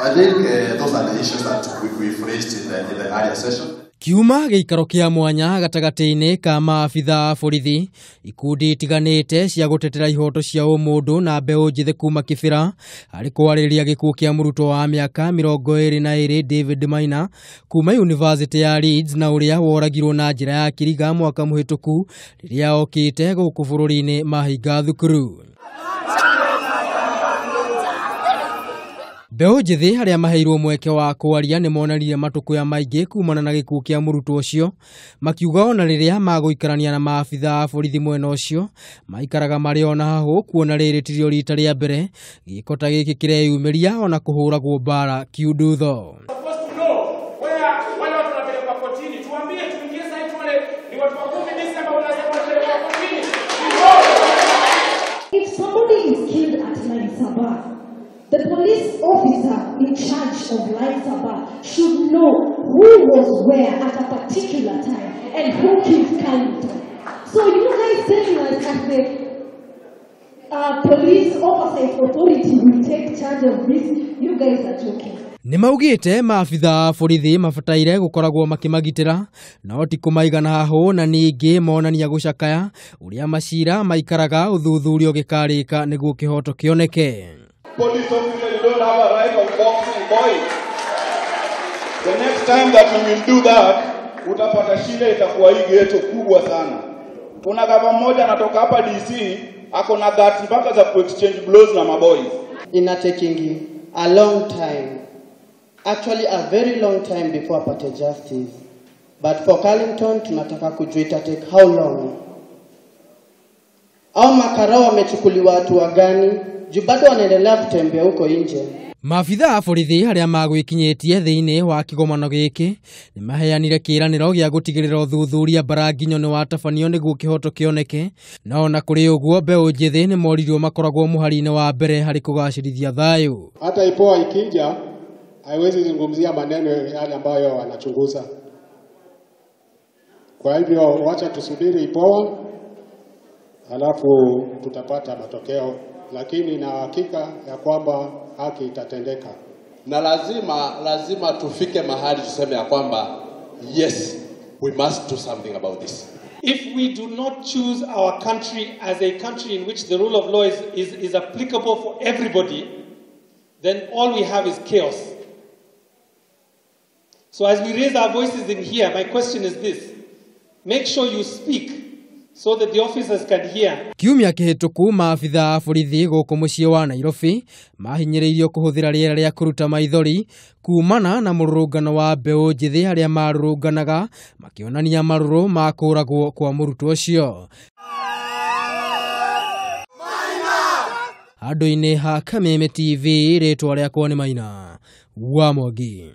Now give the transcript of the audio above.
I think those are the issues that we've raised in the earlier session. Kiuma giikaro kia mwanya gatagati-ini ka maabitha a borithi ikundi itiganite cia gutetera ihoto cia umundu na mbeu njithi kuma Kibira ari kwaririria gikuo kia murutwo wa miaka 22 David Maina kuma University ya Leeds na uria woragirwo na njira ya kiriga mwaka muhituku riria okite guku bururi-ini mahinga thukuru. Mbeu njithi haria maheirwo mweke wa kwaria ni monanire matukuya maingi kumana na gikuo kia murutwo ucio makiuga ona riria maguikarania na maabitha a borithi mwena ucio maikaraga mari ona hahu kuona riri tirio rita ria mbere giko ta giki kireyumiria ona kuhuragwo mbara kiundutho. If somebody is killed at Lain Sabah, the police officer in charge of Lain Sabah should know who was where at a particular time and who killed Carlton. So you guys saying like as the police oversight authority will take charge of this, you guys are joking. Nimaugite maabitha a borithi mabataire gukoragwo makimagitira no ti kumaigana hahu na ningi monania gucakaya uria macira maikaraga uthuthurio gikarika niguo kihoto kioneke. Police officer, you don't have a right of boxing boys. The next time that you will do that, utapata shida itakuwa hii geto kubwa sana. Kuna gava mmoja anatoka hapa DC, ako na guts mpaka za exchange blows na maboys. Ina taking a long time. Actually a very long time before apate justice. But for Carlton tunataka kujua ita take how long. Au makarao wamechukuliwa hatua gani? Bado wanaendelea kutembea huko nje. Maabitha a borithi haria magwikinyitie thiini wa kigomano giki ni maheanire kiraniro gia gutigirira uthuthuria baranginyo ni watabanio niguo kihoto kioneke no na kuri uguo mbeu njithi ni moririo makoragwo muhari-ini wa mbere hari kugacirithia thayu. Hata IPOA ikija haiwezi zungumzia maneno yale ambayo wanachunguza. Kwa hivyo wacha tusubiri IPOA alafu tutapata matokeo, lakini na hakika ya kwamba haki itatendeka. Na lazima tufike mahali tuseme ya kwamba yes, we must do something about this. If we do not choose our country as a country in which the rule of law is applicable for everybody, then all we have is chaos. So as we raise our voices in here, my question is this: make sure you speak so that the officers can hear. Kiumia kihituku maabitha a borithi guku mucii wa Nairobi mahinyiriirio kuhuthira riera ria kuruta maithori kumana na mururungano wa mbeu njithi haria marurunganaga makionania maruru ma kuragwo kwa murutwo ucio. Handu-ini ha Kameme TV ritwa riakwa ni Maina wa Mwangi.